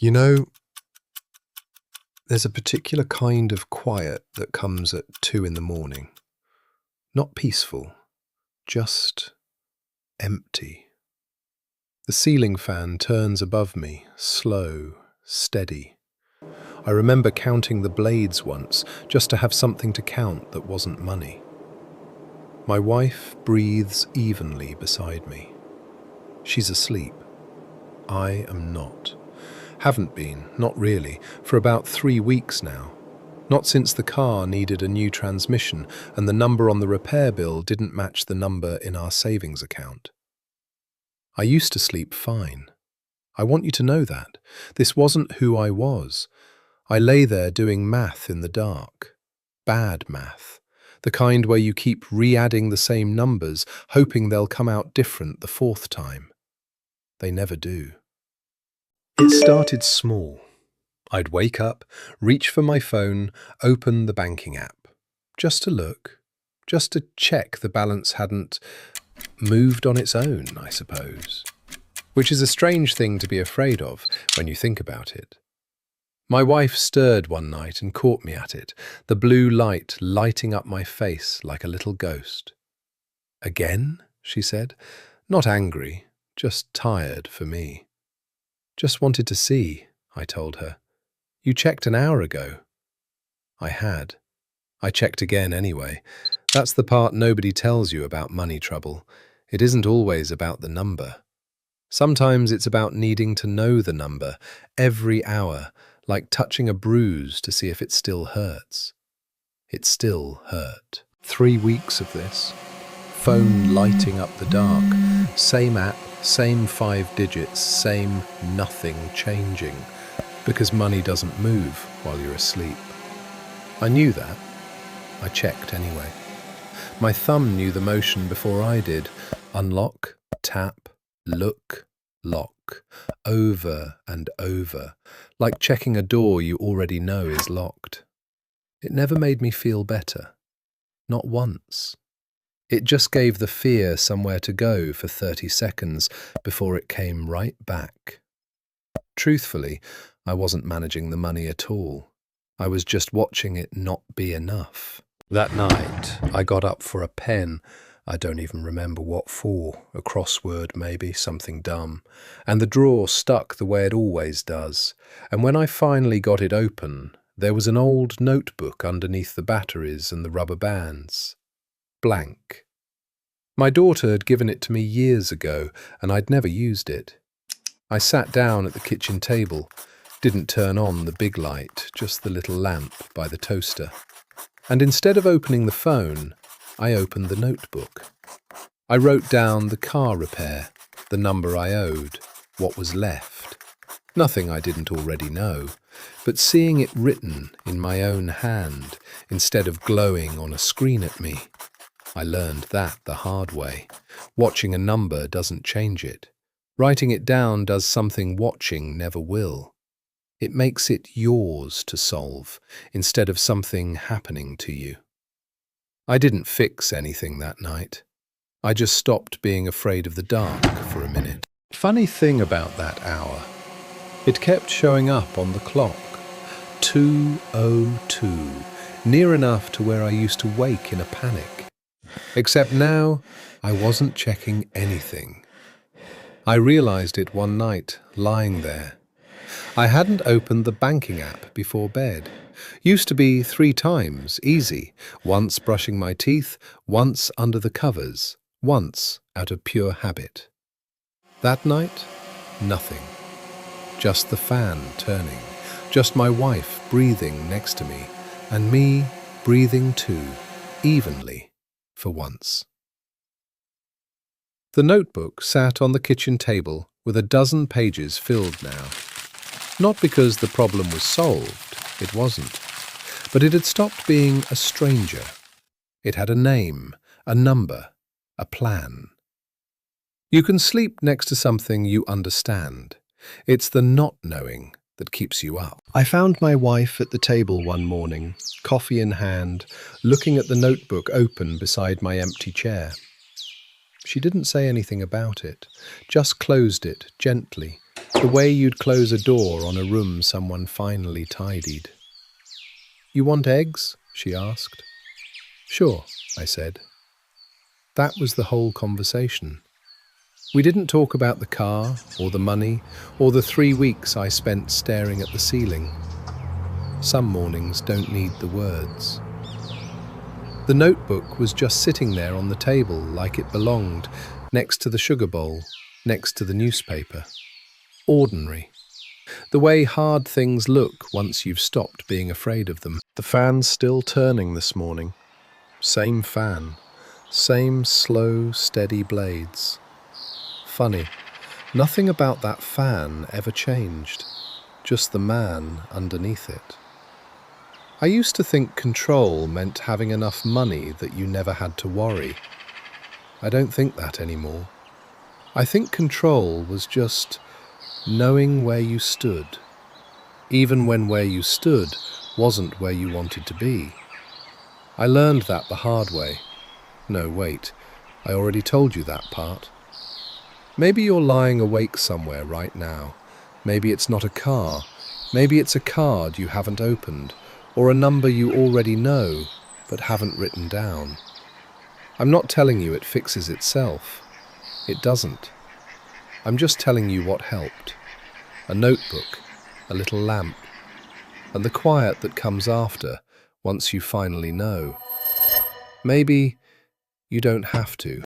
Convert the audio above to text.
You know, there's a particular kind of quiet that comes at 2 in the morning. Not peaceful, just empty. The ceiling fan turns above me, slow, steady. I remember counting the blades once, just to have something to count that wasn't money. My wife breathes evenly beside me. She's asleep. I am not. Haven't been, not really, for about 3 weeks now. Not since the car needed a new transmission and the number on the repair bill didn't match the number in our savings account. I used to sleep fine. I want you to know that. This wasn't who I was. I lay there doing math in the dark. Bad math. The kind where you keep re-adding the same numbers, hoping they'll come out different the 4th time. They never do. It started small. I'd wake up, reach for my phone, open the banking app. Just to look. Just to check the balance hadn't moved on its own, I suppose. Which is a strange thing to be afraid of when you think about it. My wife stirred one night and caught me at it, the blue light lighting up my face like a little ghost. "Again?" she said, not angry, just tired for me. "Just wanted to see," I told her. "You checked an hour ago." I had. I checked again anyway. That's the part nobody tells you about money trouble. It isn't always about the number. Sometimes it's about needing to know the number every hour, like touching a bruise to see if it still hurts. It still hurt. 3 weeks of this. Phone lighting up the dark. Same app, same 5 digits, same nothing changing. Because money doesn't move while you're asleep. I knew that. I checked anyway. My thumb knew the motion before I did. Unlock, tap, look, lock. Over and over. Like checking a door you already know is locked. It never made me feel better. Not once. It just gave the fear somewhere to go for 30 seconds before it came right back. Truthfully, I wasn't managing the money at all. I was just watching it not be enough. That night, I got up for a pen. I don't even remember what for. A crossword maybe, something dumb. And the drawer stuck the way it always does. And when I finally got it open, there was an old notebook underneath the batteries and the rubber bands. Blank. My daughter had given it to me years ago, and I'd never used it. I sat down at the kitchen table, didn't turn on the big light, just the little lamp by the toaster. And instead of opening the phone, I opened the notebook. I wrote down the car repair, the number I owed, what was left. Nothing I didn't already know, but seeing it written in my own hand instead of glowing on a screen at me, I learned that the hard way. Watching a number doesn't change it. Writing it down does something watching never will. It makes it yours to solve instead of something happening to you. I didn't fix anything that night. I just stopped being afraid of the dark for a minute. Funny thing about that hour, it kept showing up on the clock. 2:02, near enough to where I used to wake in a panic. Except now, I wasn't checking anything. I realized it one night, lying there. I hadn't opened the banking app before bed. Used to be 3 times, easy. Once brushing my teeth, once under the covers, once out of pure habit. That night, nothing. Just the fan turning. Just my wife breathing next to me, and me breathing too, evenly, for once. The notebook sat on the kitchen table with a dozen pages filled now. Not because the problem was solved, it wasn't. But it had stopped being a stranger. It had a name, a number, a plan. You can sleep next to something you understand. It's the not knowing that keeps you up. I found my wife at the table one morning, coffee in hand, looking at the notebook open beside my empty chair. She didn't say anything about it, just closed it gently, The way you'd close a door on a room someone finally tidied. "You want eggs?" she asked. "Sure," I said. That was the whole conversation. We didn't talk about the car, or the money, or the 3 weeks I spent staring at the ceiling. Some mornings don't need the words. The notebook was just sitting there on the table like it belonged, next to the sugar bowl, next to the newspaper. Ordinary. The way hard things look once you've stopped being afraid of them. The fan's still turning this morning. Same fan. Same slow, steady blades. Funny, nothing about that fan ever changed. Just the man underneath it. I used to think control meant having enough money that you never had to worry. I don't think that anymore. I think control was just knowing where you stood, even when where you stood wasn't where you wanted to be. I learned that the hard way. No, wait, I already told you that part. Maybe you're lying awake somewhere right now. Maybe it's not a car. Maybe it's a card you haven't opened, or a number you already know but haven't written down. I'm not telling you it fixes itself. It doesn't. I'm just telling you what helped. A notebook, a little lamp, and the quiet that comes after once you finally know. Maybe you don't have to.